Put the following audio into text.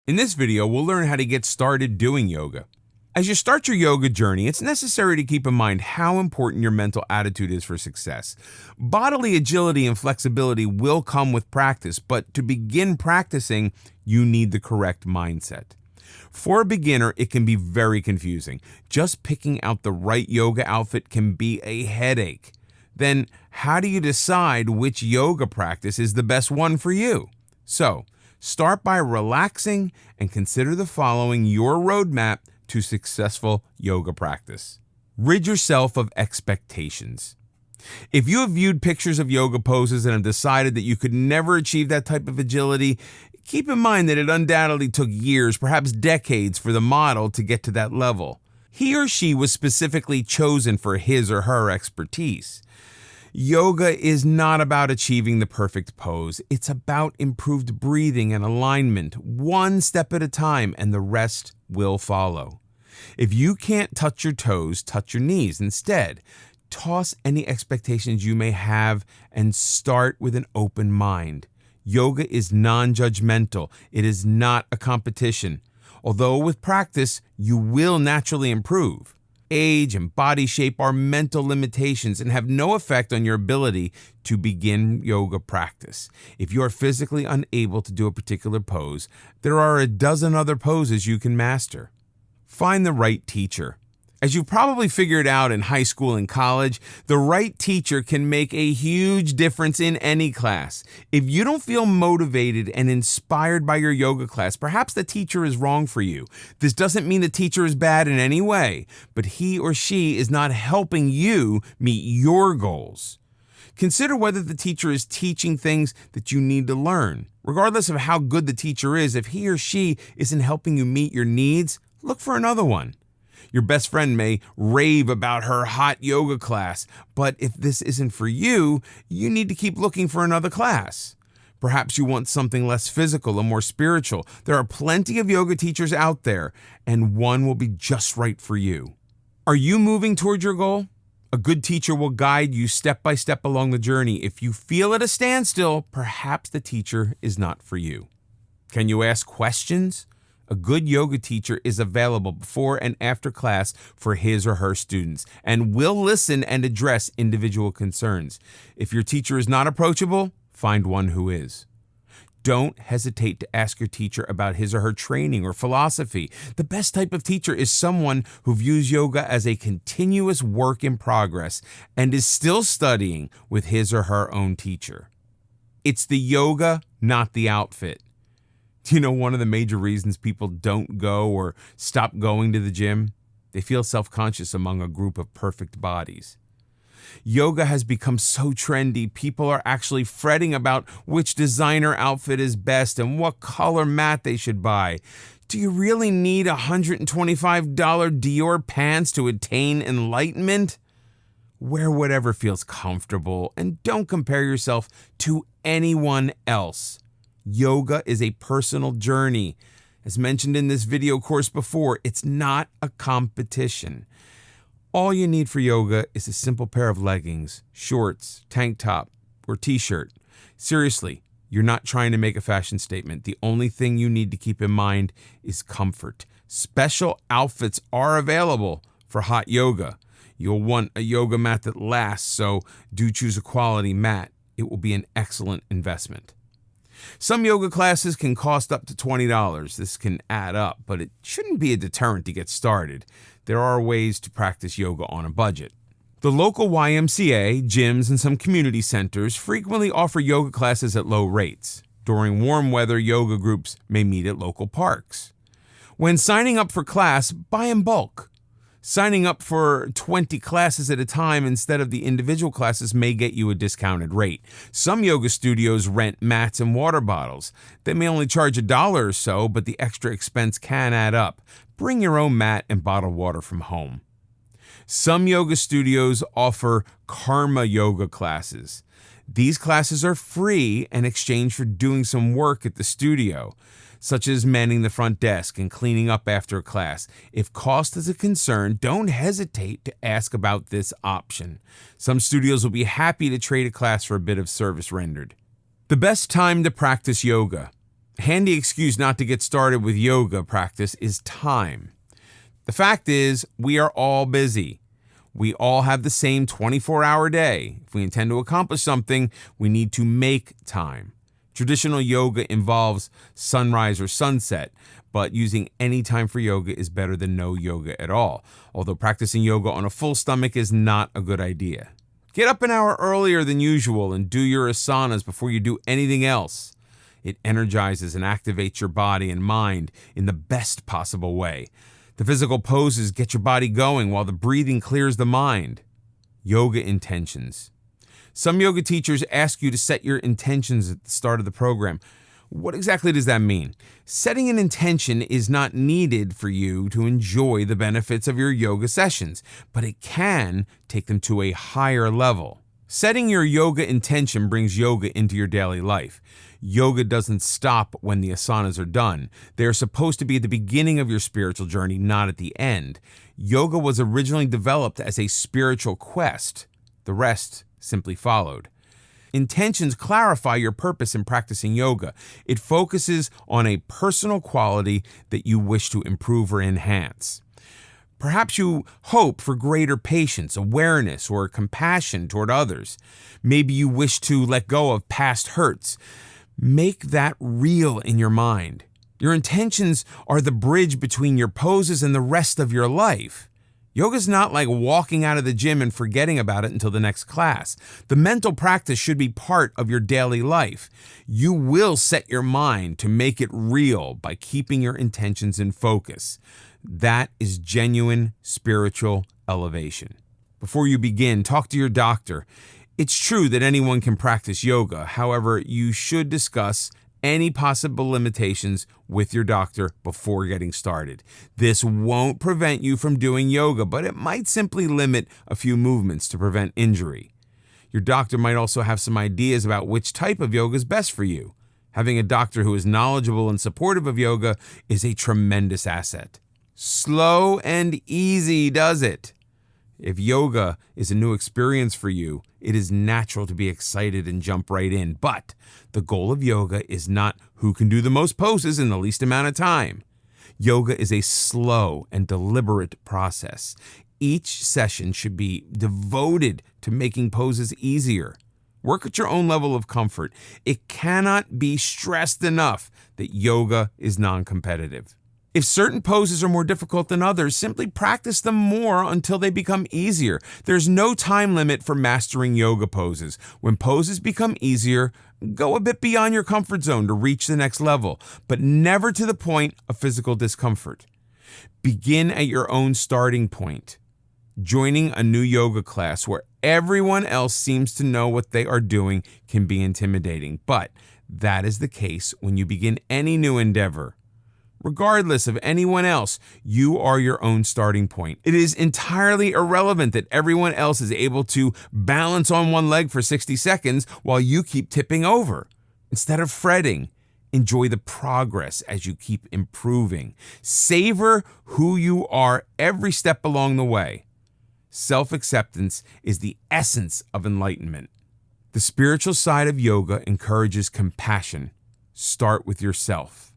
In this video, we'll learn how to get started doing yoga. As you start your yoga journey, it's necessary to keep in mind how important your mental attitude is for success. Bodily agility and flexibility will come with practice, but to begin practicing, you need the correct mindset. For a beginner, it can be very confusing. Just picking out the right yoga outfit can be a headache. Then, how do you decide which yoga practice is the best one for you? So, start by relaxing and consider the following your roadmap to successful yoga practice. Rid yourself of expectations. If you have viewed pictures of yoga poses and have decided that you could never achieve that type of agility, keep in mind that it undoubtedly took years, perhaps decades, for the model to get to that level. He or she was specifically chosen for his or her expertise. Yoga is not about achieving the perfect pose. It's about improved breathing and alignment, one step at a time, and the rest will follow. If you can't touch your toes, touch your knees instead. Toss any expectations you may have and start with an open mind. Yoga is non-judgmental. It is not a competition. Although with practice, you will naturally improve. Age and body shape are mental limitations and have no effect on your ability to begin yoga practice. If you are physically unable to do a particular pose, there are a dozen other poses you can master. Find the right teacher. As you've probably figured out in high school and college, the right teacher can make a huge difference in any class. If you don't feel motivated and inspired by your yoga class, perhaps the teacher is wrong for you. This doesn't mean the teacher is bad in any way, but he or she is not helping you meet your goals. Consider whether the teacher is teaching things that you need to learn. Regardless of how good the teacher is, if he or she isn't helping you meet your needs, look for another one. Your best friend may rave about her hot yoga class, but if this isn't for you, you need to keep looking for another class. Perhaps you want something less physical and more spiritual. There are plenty of yoga teachers out there, and one will be just right for you. Are you moving toward your goal? A good teacher will guide you step by step along the journey. If you feel at a standstill, perhaps the teacher is not for you. Can you ask questions? A good yoga teacher is available before and after class for his or her students and will listen and address individual concerns. If your teacher is not approachable, find one who is. Don't hesitate to ask your teacher about his or her training or philosophy. The best type of teacher is someone who views yoga as a continuous work in progress and is still studying with his or her own teacher. It's the yoga, not the outfit. Do you know one of the major reasons people don't go or stop going to the gym? They feel self-conscious among a group of perfect bodies. Yoga has become so trendy, people are actually fretting about which designer outfit is best and what color mat they should buy. Do you really need $125 Dior pants to attain enlightenment? Wear whatever feels comfortable and don't compare yourself to anyone else. Yoga is a personal journey. As mentioned in this video course before, it's not a competition. All you need for yoga is a simple pair of leggings, shorts, tank top, or t-shirt. Seriously, you're not trying to make a fashion statement. The only thing you need to keep in mind is comfort. Special outfits are available for hot yoga. You'll want a yoga mat that lasts, so do choose a quality mat. It will be an excellent investment. Some yoga classes can cost up to $20. This can add up, but it shouldn't be a deterrent to get started. There are ways to practice yoga on a budget. The local YMCA, gyms, and some community centers frequently offer yoga classes at low rates. During warm weather, yoga groups may meet at local parks. When signing up for class, buy in bulk. Signing up for 20 classes at a time instead of the individual classes may get you a discounted rate. Some yoga studios rent mats and water bottles. They may only charge $1 or so, but the extra expense can add up. Bring your own mat and bottled water from home. Some yoga studios offer karma yoga classes. These classes are free in exchange for doing some work at the studio, such as manning the front desk and cleaning up after a class. If cost is a concern, don't hesitate to ask about this option. Some studios will be happy to trade a class for a bit of service rendered. The best time to practice yoga. handy excuse not to get started with yoga practice is time. The fact is, we are all busy. We all have the same 24-hour day. If we intend to accomplish something, we need to make time. Traditional yoga involves sunrise or sunset, but using any time for yoga is better than no yoga at all, although practicing yoga on a full stomach is not a good idea. Get up an hour earlier than usual and do your asanas before you do anything else. It energizes and activates your body and mind in the best possible way. The physical poses get your body going while the breathing clears the mind. Yoga intentions. Some yoga teachers ask you to set your intentions at the start of the program. What exactly does that mean? Setting an intention is not needed for you to enjoy the benefits of your yoga sessions, but it can take them to a higher level. Setting your yoga intention brings yoga into your daily life. Yoga doesn't stop when the asanas are done. They are supposed to be at the beginning of your spiritual journey, not at the end. Yoga was originally developed as a spiritual quest. The rest simply followed. Intentions clarify your purpose in practicing yoga. It focuses on a personal quality that you wish to improve or enhance. Perhaps you hope for greater patience, awareness, or compassion toward others. Maybe you wish to let go of past hurts. Make that real in your mind. Your intentions are the bridge between your poses and the rest of your life. Yoga's not like walking out of the gym and forgetting about it until the next class. The mental practice should be part of your daily life. You will set your mind to make it real by keeping your intentions in focus. That is genuine spiritual elevation. Before you begin, talk to your doctor. It's true that anyone can practice yoga. However, you should discuss any possible limitations with your doctor before getting started. This won't prevent you from doing yoga, but it might simply limit a few movements to prevent injury. Your doctor might also have some ideas about which type of yoga is best for you. Having a doctor who is knowledgeable and supportive of yoga is a tremendous asset. Slow and easy does it. If yoga is a new experience for you, it is natural to be excited and jump right in. But the goal of yoga is not who can do the most poses in the least amount of time. Yoga is a slow and deliberate process. Each session should be devoted to making poses easier. Work at your own level of comfort. It cannot be stressed enough that yoga is non-competitive. If certain poses are more difficult than others, simply practice them more until they become easier. There's no time limit for mastering yoga poses. When poses become easier, go a bit beyond your comfort zone to reach the next level, but never to the point of physical discomfort. Begin at your own starting point. Joining a new yoga class where everyone else seems to know what they are doing can be intimidating, but that is the case when you begin any new endeavor. Regardless of anyone else, you are your own starting point. It is entirely irrelevant that everyone else is able to balance on one leg for 60 seconds while you keep tipping over. Instead of fretting, enjoy the progress as you keep improving. Savor who you are every step along the way. Self-acceptance is the essence of enlightenment. The spiritual side of yoga encourages compassion. Start with yourself.